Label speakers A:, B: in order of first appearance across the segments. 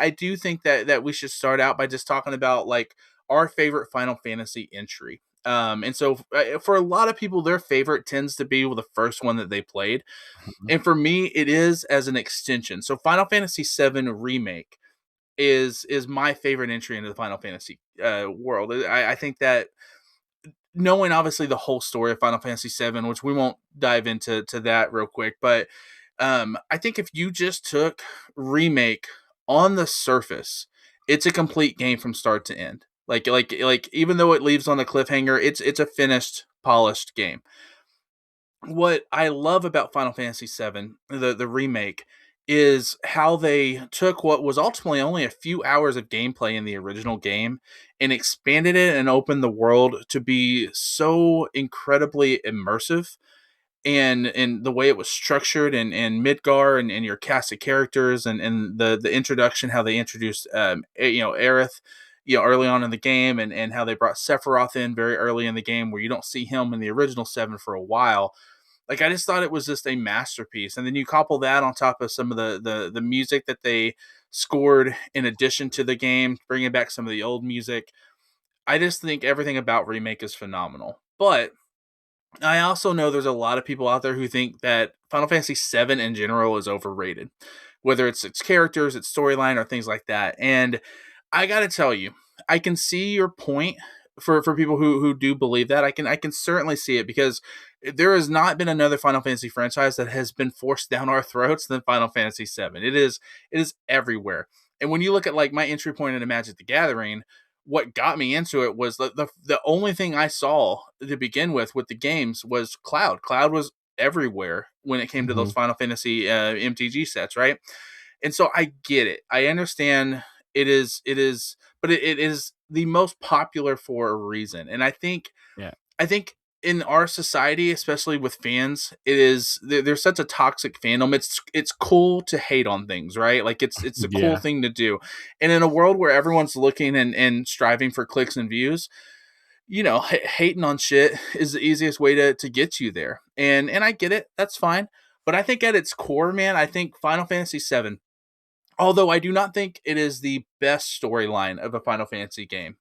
A: I do think that we should start out by just talking about like our favorite Final Fantasy entry. And so for a lot of people, their favorite tends to be the first one that they played. And for me, it is as an extension. So Final Fantasy VII Remake is my favorite entry into the Final Fantasy world. I think that knowing obviously the whole story of Final Fantasy VII, which we won't dive into that real quick, but I think if you just took Remake on the surface, it's a complete game from start to end. Like even though it leaves on a cliffhanger, it's a finished, polished game. What I love about Final Fantasy VII, the remake, is how they took what was ultimately only a few hours of gameplay in the original game and expanded it and opened the world to be so incredibly immersive. And the way it was structured and Midgar and your cast of characters and the introduction, how they introduced Aerith, early on in the game, and how they brought Sephiroth in very early in the game where you don't see him in the original 7 for a while. Like, I just thought it was just a masterpiece. And then you couple that on top of some of the music that they scored in addition to the game, bringing back some of the old music. I just think everything about Remake is phenomenal. But I also know there's a lot of people out there who think that Final Fantasy VII in general is overrated, whether it's its characters, its storyline, or things like that. And I got to tell you, I can see your point for people who do believe that. I can certainly see it, because there has not been another Final Fantasy franchise that has been forced down our throats than Final Fantasy VII. It is everywhere. And when you look at like my entry point into Magic the Gathering, what got me into it was the only thing I saw to begin with the games was Cloud. Cloud was everywhere when it came to those Final Fantasy MTG sets, right? And so I get it. I understand but it is the most popular for a reason. And
B: Yeah.
A: I think in our society, especially with fans, there's such a toxic fandom. It's cool to hate on things, right? Like it's a cool
B: Yeah.
A: thing to do. And in a world where everyone's looking and striving for clicks and views, hating on shit is the easiest way to get you there. And I get it. That's fine. But I think at its core, man, I think Final Fantasy VII, although I do not think it is the best storyline of a Final Fantasy game,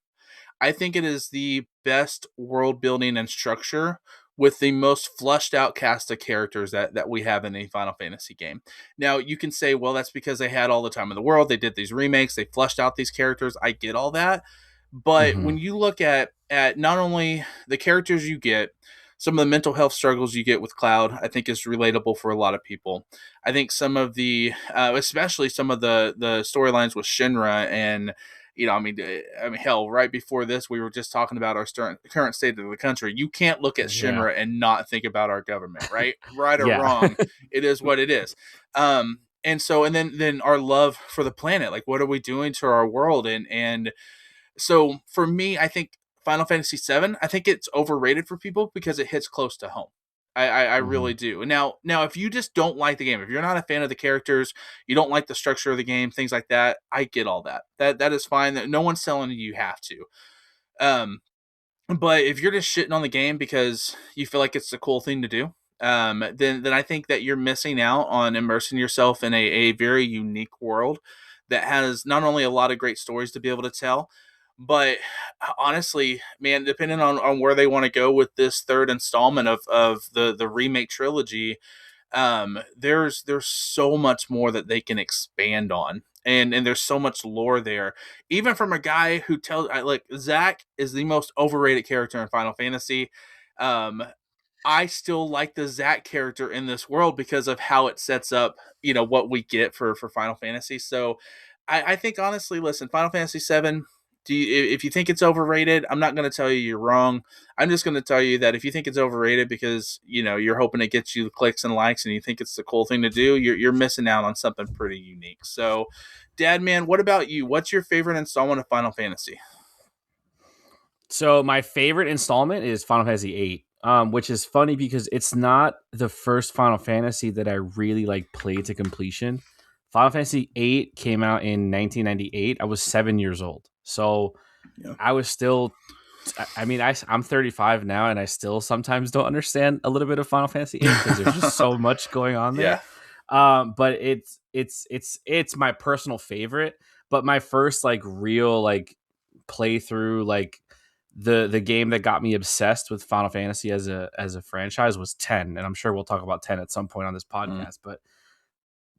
A: I think it is the best world building and structure with the most flushed out cast of characters that we have in a Final Fantasy game. Now, you can say, well, that's because they had all the time in the world. They did these remakes. They flushed out these characters. I get all that. But when you look at not only the characters you get, some of the mental health struggles you get with Cloud, I think is relatable for a lot of people. I think some of especially some of the storylines with Shinra and, hell, right before this, we were just talking about our current state of the country. You can't look at Shinra and not think about our government, right? Right or
B: Yeah.
A: wrong, it is what it is. And then our love for the planet, like what are we doing to our world? And so for me, I think Final Fantasy VII, I think it's overrated for people because it hits close to home. I really do. Now, if you just don't like the game, if you're not a fan of the characters, you don't like the structure of the game, things like that, I get all that. That is fine. That no one's telling you have to. But if you're just shitting on the game because you feel like it's a cool thing to do, then I think that you're missing out on immersing yourself in a very unique world that has not only a lot of great stories to be able to tell, but honestly, man, depending on where they want to go with this third installment of the remake trilogy, there's so much more that they can expand on. And there's so much lore there, even from a guy who tells like Zack is the most overrated character in Final Fantasy. I still like the Zack character in this world because of how it sets up, what we get for Final Fantasy. So I think honestly, listen, Final Fantasy VII. If you think it's overrated, I'm not going to tell you you're wrong. I'm just going to tell you that if you think it's overrated because you're hoping it gets you clicks and likes and you think it's the cool thing to do, you're missing out on something pretty unique. So, Dadman, what about you? What's your favorite installment of Final Fantasy?
B: So my favorite installment is Final Fantasy VIII, which is funny because it's not the first Final Fantasy that I really played to completion. Final Fantasy VIII came out in 1998. I was 7 years old, so
A: Yeah.
B: I was still. I mean, I'm 35 now, and I still sometimes don't understand a little bit of Final Fantasy VIII because there's just so much going on there.
A: Yeah.
B: But it's my personal favorite. But my first like real like playthrough, like the game that got me obsessed with Final Fantasy as a franchise was 10, and I'm sure we'll talk about 10 at some point on this
A: Mm.
B: podcast. But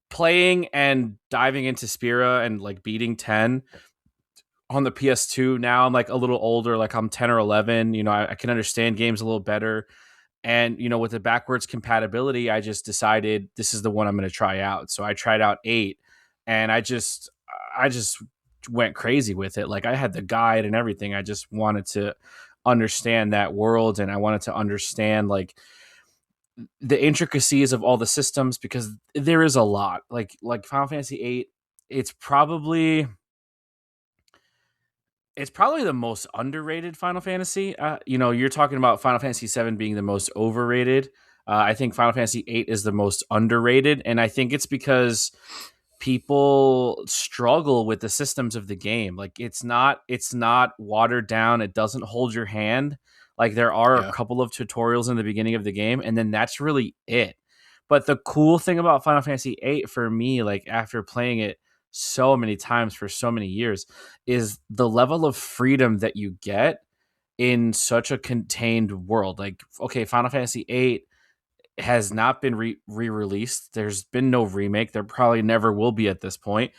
B: playing and diving into Spira and like beating 10 on the PS2, now I'm like a little older, like I'm 10 or 11, you know, I can understand games a little better. And, you know, with the backwards compatibility, I just decided this is the one I'm going to try out. So I tried out 8, and I just went crazy with it. Like I had the guide and everything. I just wanted to understand that world, and I wanted to understand like the intricacies of all the systems, because there is a lot. Like Final Fantasy 8, it's probably it's probably the most underrated Final Fantasy. You know, you're talking about Final Fantasy 7 being the most overrated. I think Final Fantasy 8 is the most underrated, and I think it's because people struggle with the systems of the game. Like it's not watered down. It doesn't hold your hand. Like there are a
A: Yeah.
B: couple of tutorials in the beginning of the game, and then that's really it. But the cool thing about Final Fantasy 8 for me, like after playing it so many times for so many years, is the level of freedom that you get in such a contained world. Like, okay, Final Fantasy 8 has not been re-released. There's been no remake. There probably never will be at this point.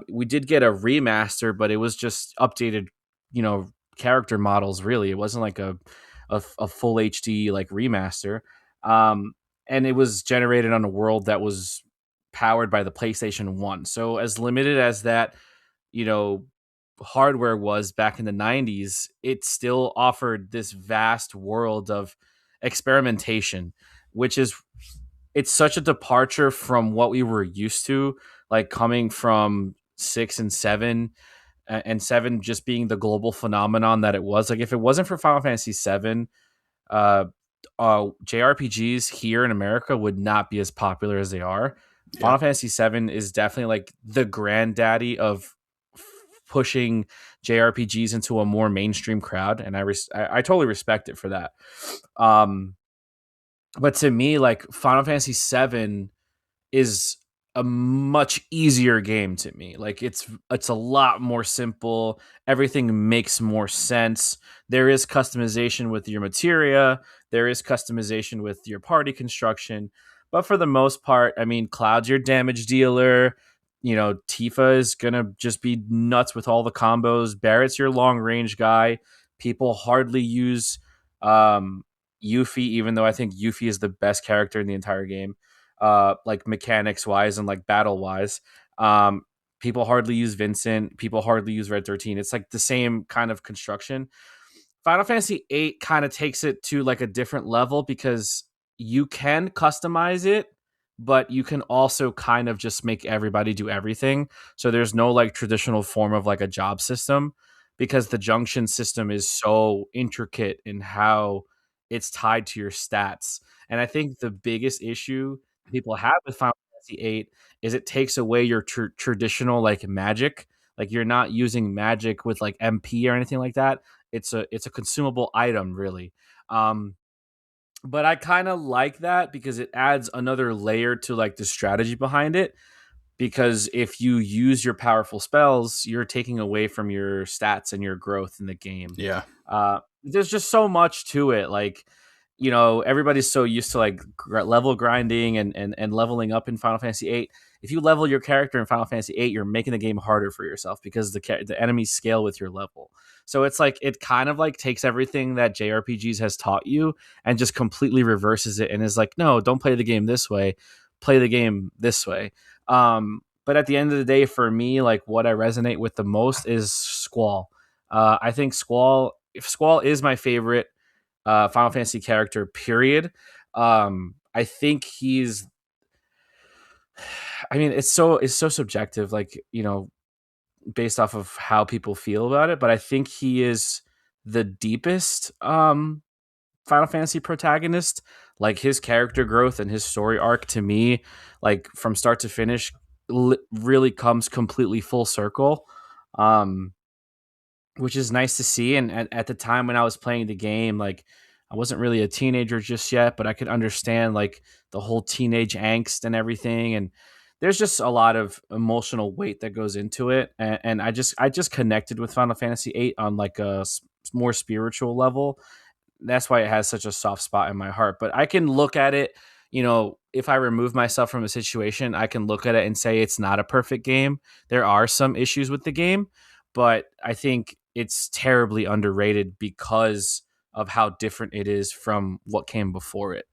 B: We did get a remaster, but it was just updated, you know, character models. Really, it wasn't like a full HD like remaster. And it was generated on a world that was powered by the PlayStation One. So as limited as that, you know, hardware was back in the 90s, it still offered this vast world of experimentation, which is it's such a departure from what we were used to, like coming from 6 and 7, and 7 just being the global phenomenon that it was. Like if it wasn't for Final Fantasy 7, uh JRPGs here in America would not be as popular as they are.
A: Yeah.
B: Final Fantasy 7 is definitely like the granddaddy of pushing JRPGs into a more mainstream crowd, and I totally respect it for that. Um, but to me, like Final Fantasy 7 is a much easier game to me. Like it's a lot more simple. Everything makes more sense. There is customization with your materia, there is customization with your party construction, but for the most part, I mean, Cloud's your damage dealer. You know, Tifa is gonna just be nuts with all the combos. Barrett's your long range guy. People hardly use Yuffie, even though I think Yuffie is the best character in the entire game, like mechanics wise and like battle wise. Um, People hardly use Vincent. People hardly use Red 13. It's like the same kind of construction. Final Fantasy 8 kind of takes it to like a different level because you can customize it, but you can also kind of just make everybody do everything. So there's no like traditional form of like a job system, because the junction system is so intricate in how it's tied to your stats. And I think the biggest issue people have with Final Fantasy 8 is it takes away your traditional like magic. Like you're not using magic with like MP or anything like that. It's a consumable item, really. Um, but I kind of like that because it adds another layer to like the strategy behind it. Because if you use your powerful spells, you're taking away from your stats and your growth in the game.
A: Yeah.
B: There's just so much to it. Like, you know, everybody's so used to like level grinding and leveling up in Final Fantasy 8. If you level your character in Final Fantasy 8, you're making the game harder for yourself because the enemies scale with your level. So it's like it kind of like takes everything that JRPGs has taught you and just completely reverses it and is like, no, don't play the game this way, play the game this way. But at the end of the day, for me, like what I resonate with the most is Squall. I think Squall is my favorite Final Fantasy character, period. I think he's. I mean, it's so subjective, like, you know, based off of how people feel about it. But I think he is the deepest Final Fantasy protagonist. Like his character growth and his story arc to me, like from start to finish, really comes completely full circle. Um, which is nice to see. And at the time when I was playing the game, like I wasn't really a teenager just yet, but I could understand like the whole teenage angst and everything. And there's just a lot of emotional weight that goes into it, and I just connected with Final Fantasy VIII on like a more spiritual level. That's why it has such a soft spot in my heart. But I can look at it, if I remove myself from a situation, I can look at it and say it's not a perfect game. There are some issues with the game, but I think it's terribly underrated because of how different it is from what came before it.